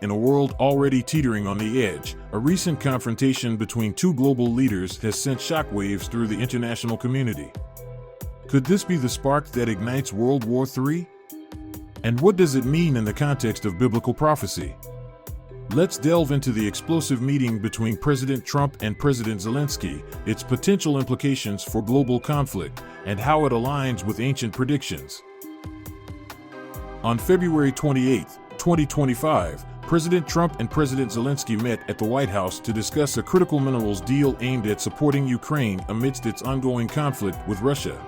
In a world already teetering on the edge, a recent confrontation between two global leaders has sent shockwaves through the international community. Could this be the spark that ignites World War III? And what does it mean in the context of biblical prophecy? Let's delve into the explosive meeting between President Trump and President Zelensky, its potential implications for global conflict, and how it aligns with ancient predictions. On February 28, 2025, President Trump and President Zelensky met at the White House to discuss a critical minerals deal aimed at supporting Ukraine amidst its ongoing conflict with Russia.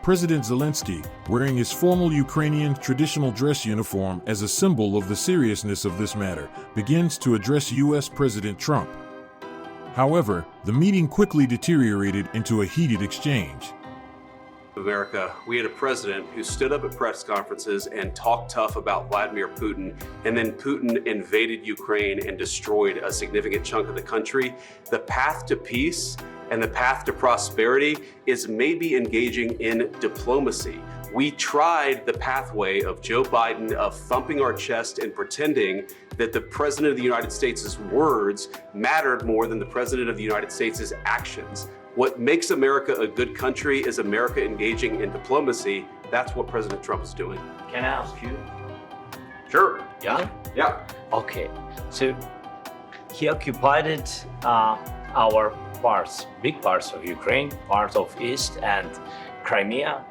President Zelensky, wearing his formal Ukrainian traditional dress uniform as a symbol of the seriousness of this matter, begins to address U.S. President Trump. However, the meeting quickly deteriorated into a heated exchange. America, we had a president who stood up at press conferences and talked tough about Vladimir Putin, and then Putin invaded Ukraine and destroyed a significant chunk of the country. The path to peace and the path to prosperity is maybe engaging in diplomacy. We tried the pathway of Joe Biden of thumping our chest and pretending that the President of the United States' words mattered more than the President of the United States' actions. What makes America a good country is America engaging in diplomacy. That's what President Trump is doing. Can I ask you? Sure. Yeah? Yeah. Okay. So he occupied our parts, big parts of Ukraine, part of East and Crimea.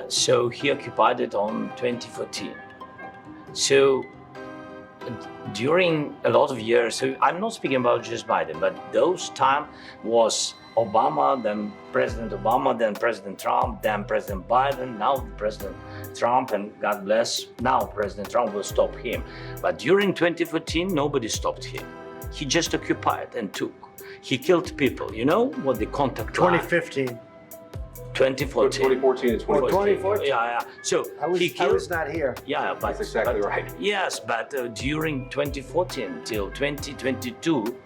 So he occupied it on 2014. So during a lot of years, so I'm not speaking about just Biden, but those time was Obama, then President Obama, then President Trump, then President Biden, now President Trump, and God bless, now President Trump will stop him. But during 2014, nobody stopped him. He just occupied and took. He killed people. You know what the contact line? 2015. 2014 2014. and 2014. 2014. Yeah. So I was not here. Yeah, but That's exactly right. Yes, but during 2014 till 2022,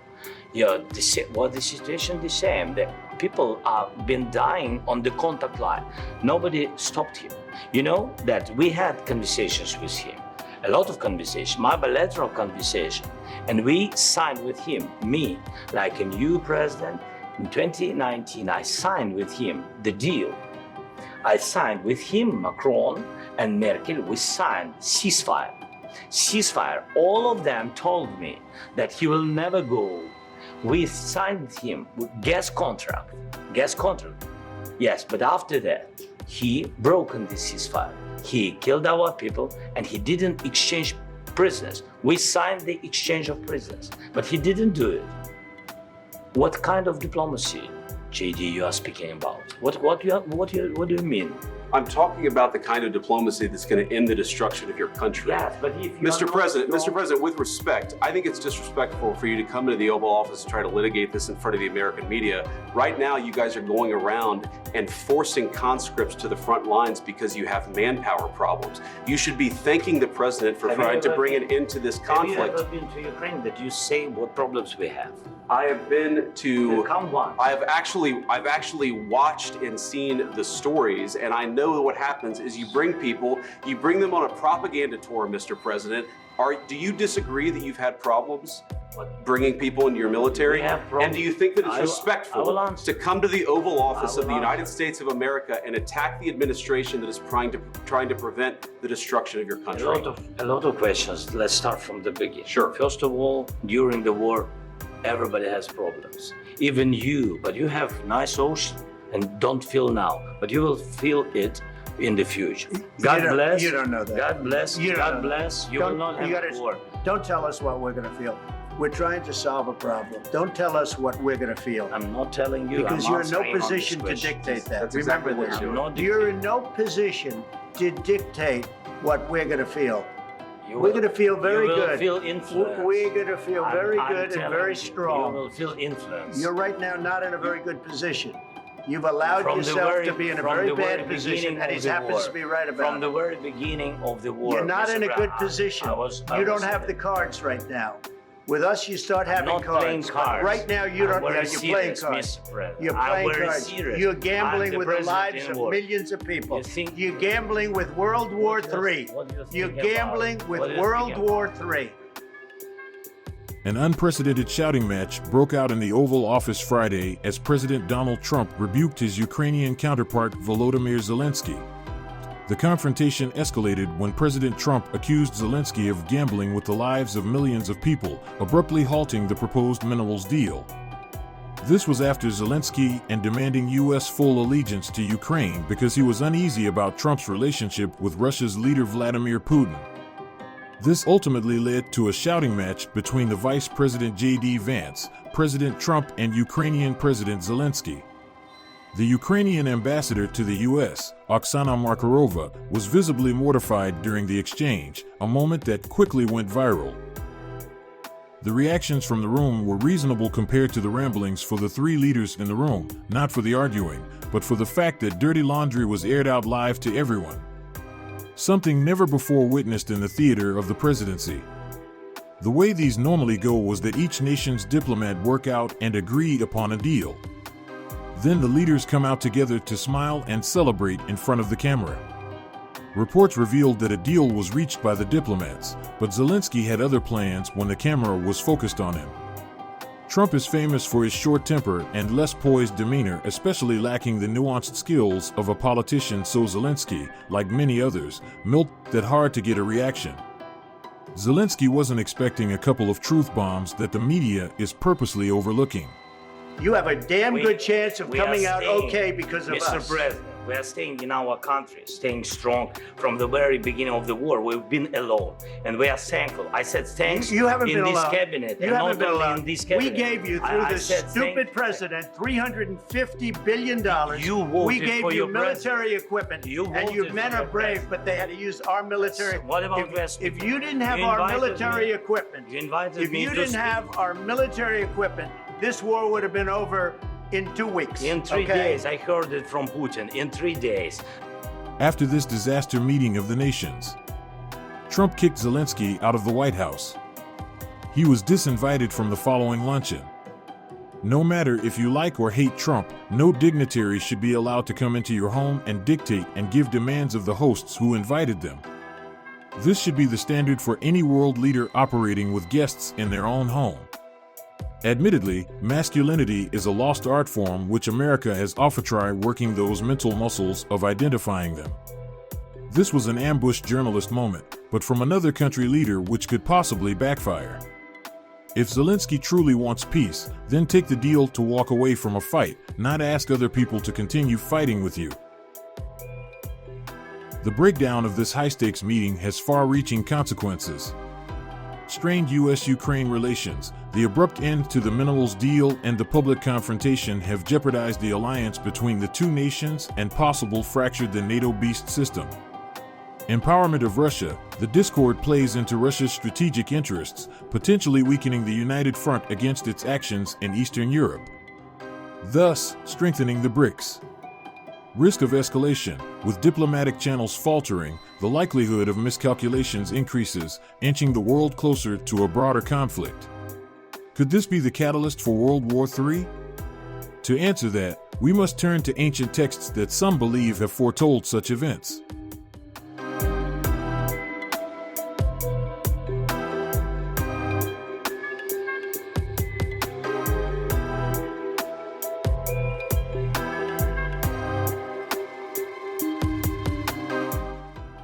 yeah, the situation the same. The people have been dying on the contact line. Nobody stopped him. You know that we had conversations with him, a lot of conversation, my bilateral conversation, and we signed with him, me, like a new president. In 2019, I signed with him the deal. I signed with him, Macron and Merkel, we signed ceasefire. Ceasefire, all of them told me that he will never go. We signed with him with gas contract. Yes, but after that, he broken the ceasefire. He killed our people and he didn't exchange prisoners. We signed the exchange of prisoners, but he didn't do it. What kind of diplomacy, JD, you are speaking about? What do you mean? I'm talking about the kind of diplomacy that's going to end the destruction of your country. Yes, but if you Mr. President, with respect, I think it's disrespectful for you to come into the Oval Office and try to litigate this in front of the American media. Right now, you guys are going around and forcing conscripts to the front lines because you have manpower problems. You should be thanking the president for trying to bring an end to this conflict. Have you ever been to Ukraine that you say what problems we have? I have been to. Come once. I've actually watched and seen the stories, and I know what happens is you bring them on a propaganda tour, Mr. President. Do you disagree that you've had problems bringing people into your military? And do you think that it's respectful to come to the Oval Office of the United States of America and attack the administration that is trying to prevent the destruction of your country? A lot of questions. Let's start from the beginning. Sure. First of all, during the war, everybody has problems. Even you, but you have nice ocean and don't feel now, but you will feel it in the future. God bless. You don't know that. God bless. God bless. You will not have a war. Don't tell us what we're going to feel. We're trying to solve a problem. Don't tell us what we're going to feel. I'm not telling you. Because you're in no position to dictate that. That's Remember exactly what this. You're in no position to dictate what we're going to feel. We're going to feel very good. You will feel influence. We're going to feel very good and very strong. You will feel influence. You're right now not in a very good position. You've allowed yourself to be in a very bad position, and he happens to be right about it. From the very beginning of the war. You're not in a good position. You don't have the cards right now. With us, you start having cards. Playing cards. Right now, you don't. You're playing cards. You're playing cards. You're gambling with the lives of millions of people. You're gambling with World War III. You're gambling with World War III. An unprecedented shouting match broke out in the Oval Office Friday as President Donald Trump rebuked his Ukrainian counterpart Volodymyr Zelensky. The confrontation escalated when President Trump accused Zelensky of gambling with the lives of millions of people, abruptly halting the proposed minerals deal. This was after Zelensky and demanding U.S. full allegiance to Ukraine because he was uneasy about Trump's relationship with Russia's leader Vladimir Putin. This ultimately led to a shouting match between the Vice President J.D. Vance, President Trump, and Ukrainian President Zelensky. The Ukrainian ambassador to the U.S., Oksana Markarova, was visibly mortified during the exchange, a moment that quickly went viral. The reactions from the room were reasonable compared to the ramblings for the three leaders in the room, not for the arguing, but for the fact that dirty laundry was aired out live to everyone. Something never before witnessed in the theater of the presidency. The way these normally go was that each nation's diplomat work out and agree upon a deal. Then the leaders come out together to smile and celebrate in front of the camera. Reports revealed that a deal was reached by the diplomats, but Zelensky had other plans when the camera was focused on him. Trump is famous for his short temper and less poised demeanor, especially lacking the nuanced skills of a politician, so Zelensky, like many others, milked it hard to get a reaction. Zelensky wasn't expecting a couple of truth bombs that the media is purposely overlooking. You have a damn good chance of coming out okay because of us. Mr. President, we are staying in our country, staying strong from the very beginning of the war. We've been alone, and we are thankful. I said thanks you haven't in been this alone. cabinet. You and haven't been alone. In this cabinet. We gave you, through this stupid president, $350 billion. We gave you military equipment, and your men are brave, but they had to use our military. What about if you didn't have our military equipment, this war would have been over in 2 weeks. In 3 days. I heard it from Putin. In 3 days. After this disaster meeting of the nations, Trump kicked Zelensky out of the White House. He was disinvited from the following luncheon. No matter if you like or hate Trump, no dignitary should be allowed to come into your home and dictate and give demands of the hosts who invited them. This should be the standard for any world leader operating with guests in their own home. Admittedly, masculinity is a lost art form which America has often tried working those mental muscles of identifying them. This was an ambushed journalist moment, but from another country leader which could possibly backfire. If Zelensky truly wants peace, then take the deal to walk away from a fight, not ask other people to continue fighting with you. The breakdown of this high-stakes meeting has far-reaching consequences. Strained U.S.-Ukraine relations, the abrupt end to the minerals deal, and the public confrontation have jeopardized the alliance between the two nations and possibly fractured the NATO beast system. Empowerment of Russia, the discord plays into Russia's strategic interests, potentially weakening the united front against its actions in Eastern Europe, thus strengthening the BRICS. Risk of escalation, with diplomatic channels faltering, the likelihood of miscalculations increases, inching the world closer to a broader conflict. Could this be the catalyst for World War III? To answer that, we must turn to ancient texts that some believe have foretold such events.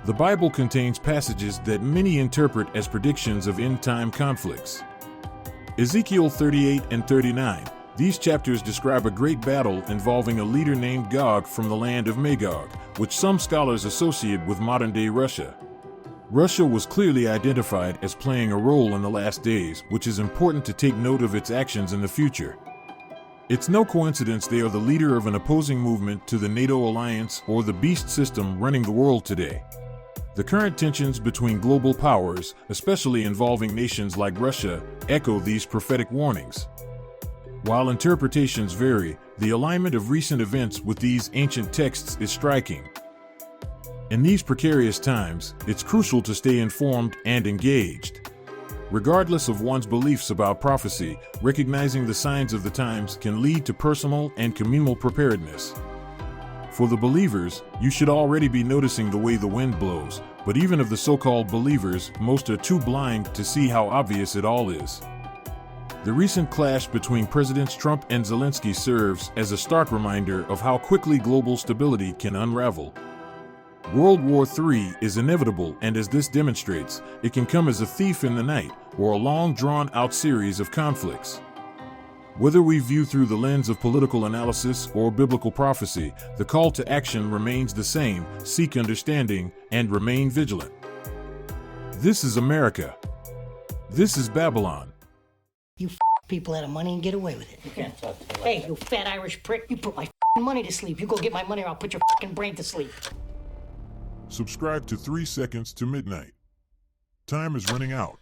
The Bible contains passages that many interpret as predictions of end-time conflicts. Ezekiel 38 and 39. These chapters describe a great battle involving a leader named Gog from the land of Magog, which some scholars associate with modern-day Russia. Russia was clearly identified as playing a role in the last days, which is important to take note of its actions in the future. It's no coincidence they are the leader of an opposing movement to the NATO alliance or the beast system running the world today. The current tensions between global powers, especially involving nations like Russia, echo these prophetic warnings. While interpretations vary, the alignment of recent events with these ancient texts is striking. In these precarious times, it's crucial to stay informed and engaged. Regardless of one's beliefs about prophecy, recognizing the signs of the times can lead to personal and communal preparedness. For the believers, you should already be noticing the way the wind blows, but even of the so-called believers, most are too blind to see how obvious it all is. The recent clash between Presidents Trump and Zelensky serves as a stark reminder of how quickly global stability can unravel. World War III is inevitable, and as this demonstrates, it can come as a thief in the night or a long drawn-out series of conflicts. Whether we view through the lens of political analysis or biblical prophecy, the call to action remains the same: seek understanding and remain vigilant. This is America. This is Babylon. You people out of money and get away with it. You can't talk to me like Hey, that. you fat Irish prick, you put my money to sleep. You go get my money or I'll put your brain to sleep. Subscribe to 3 Seconds to Midnight. Time is running out.